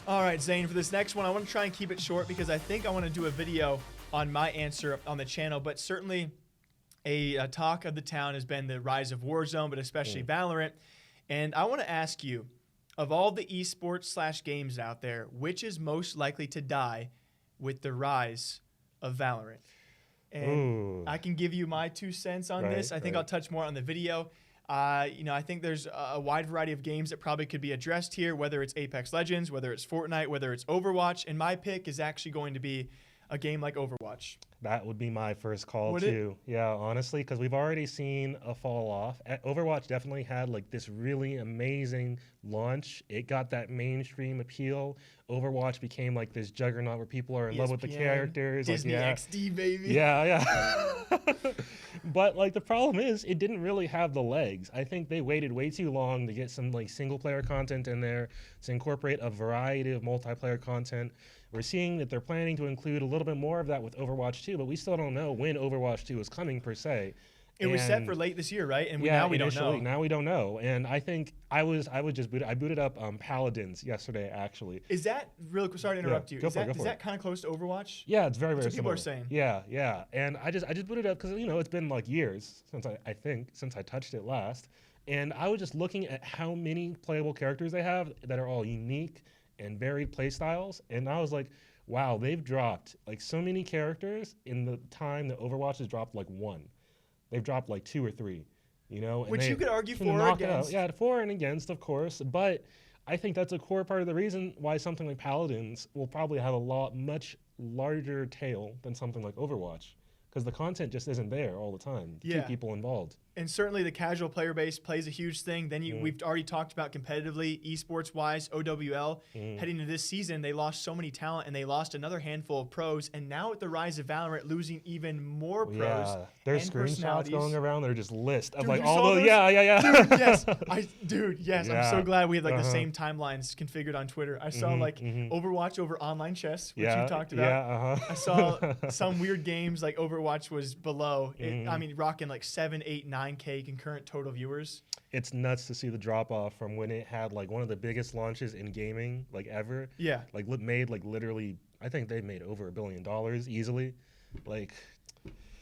All right, Zane, for this next one, I want to try and keep it short because I think I want to do a video on my answer on the channel, but certainly a talk of the town has been the rise of Warzone, but especially Valorant. And I want to ask you, of all the esports / games out there, which is most likely to die with the rise of Valorant? And I can give you my 2 cents on this. I think I'll touch more on the video. I think there's a wide variety of games that probably could be addressed here, whether it's Apex Legends, whether it's Fortnite, whether it's Overwatch. And my pick is actually going to be a game like Overwatch. That would be my first call Would too. Yeah, honestly, because we've already seen a fall off. Overwatch definitely had like this really amazing launch. It got that mainstream appeal. Overwatch became like this juggernaut where people are in love with the characters. Disney XD, baby. Yeah. But like the problem is it didn't really have the legs. I think they waited way too long to get some like single player content in there, to incorporate a variety of multiplayer content. We're seeing that they're planning to include a little bit more of that with Overwatch 2, but we still don't know when Overwatch 2 is coming per se. It was set for late this year, right? And now we don't know. Now we don't know. And I think I booted up Paladins yesterday, actually. Is that real? Sorry to interrupt you. Is that kind of close to Overwatch? Yeah, it's very, very That's what people similar. are saying. Yeah. And I just booted it up because it's been like years since since I touched it last. And I was just looking at how many playable characters they have that are all unique and varied play styles. And I was like, wow, they've dropped like so many characters in the time that Overwatch has dropped like 1. They've dropped like 2 or 3, and which you could argue for or against. Yeah, for and against, of course. But I think that's a core part of the reason why something like Paladins will probably have much larger tail than something like Overwatch. Because the content just isn't there all the time to keep people involved. And certainly the casual player base plays a huge thing. Then we've already talked about competitively, esports-wise, OWL. Heading into this season, they lost so many talent, and they lost another handful of pros. And now with the rise of Valorant, losing even more pros. Yeah, there's screenshots going around. They're just list of like all those. Dude, yes. I'm so glad we have like the same timelines configured on Twitter. I saw like Overwatch over online chess, which you talked about. I saw some weird games like Overwatch was below. Rocking like 7, 8, 9K concurrent total viewers. It's nuts to see the drop off from when it had like one of the biggest launches in gaming like ever. Yeah. Like made like literally, I think they made over $1 billion easily. Like,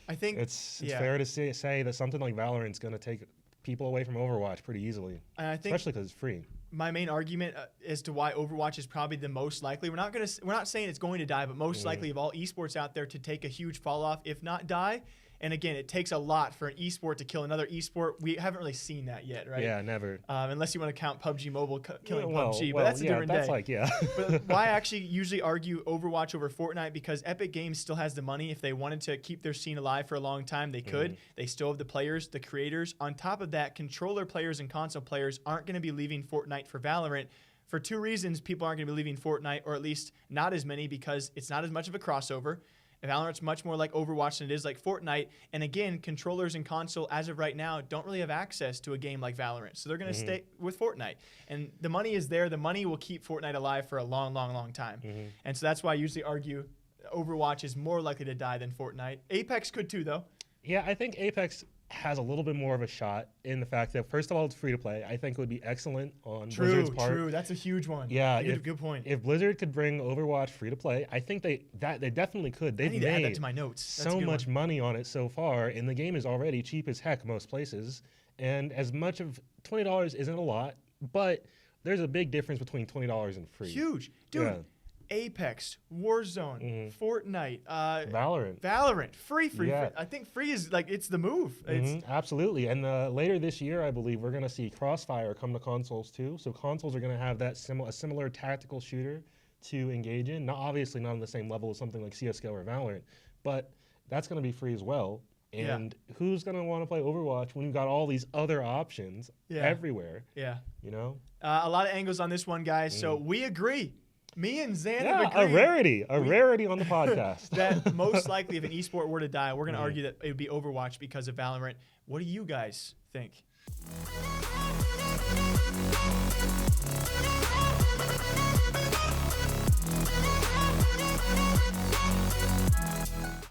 I think it's fair to say that something like Valorant's going to take people away from Overwatch pretty easily. And I think especially because it's free. My main argument as to why Overwatch is probably the most likely. We're not saying it's going to die, but most likely of all esports out there to take a huge fall off, if not die. And again, it takes a lot for an esport to kill another esport. We haven't really seen that yet, right? Yeah, never. Unless you want to count PUBG Mobile killing PUBG, but that's a different day. But why I actually usually argue Overwatch over Fortnite, because Epic Games still has the money. If they wanted to keep their scene alive for a long time, they could. They still have the players, the creators. On top of that, controller players and console players aren't going to be leaving Fortnite for Valorant. For 2 reasons, people aren't going to be leaving Fortnite, or at least not as many, because it's not as much of a crossover. Valorant's much more like Overwatch than it is like Fortnite. And again, controllers and console, as of right now, don't really have access to a game like Valorant. So they're going to stay with Fortnite. And the money is there. The money will keep Fortnite alive for a long, long, long time. And so that's why I usually argue Overwatch is more likely to die than Fortnite. Apex could too, though. Yeah, I think Apex has a little bit more of a shot in the fact that, first of all, it's free to play. I think it would be excellent on Blizzard's part. True. That's a huge one. Yeah, good point. If Blizzard could bring Overwatch free to play, I think they definitely could. They've made to add that to my notes. So much money on it so far, and the game is already cheap as heck most places. And as much of $20 isn't a lot, but there's a big difference between $20 and free. Huge, dude. Yeah. Apex, Warzone, Fortnite, Valorant, free. I think free is like it's the move. Absolutely. And later this year, I believe we're going to see Crossfire come to consoles too. So consoles are going to have that a similar tactical shooter to engage in. Obviously not on the same level as something like CSGO or Valorant, but that's going to be free as well. And who's going to want to play Overwatch when you've got all these other options everywhere? Yeah. A lot of angles on this one, guys. So we agree. Me and Zan have agreed. A rarity on the podcast. That most likely if an esport were to die, we're going to argue that it would be Overwatch because of Valorant. What do you guys think?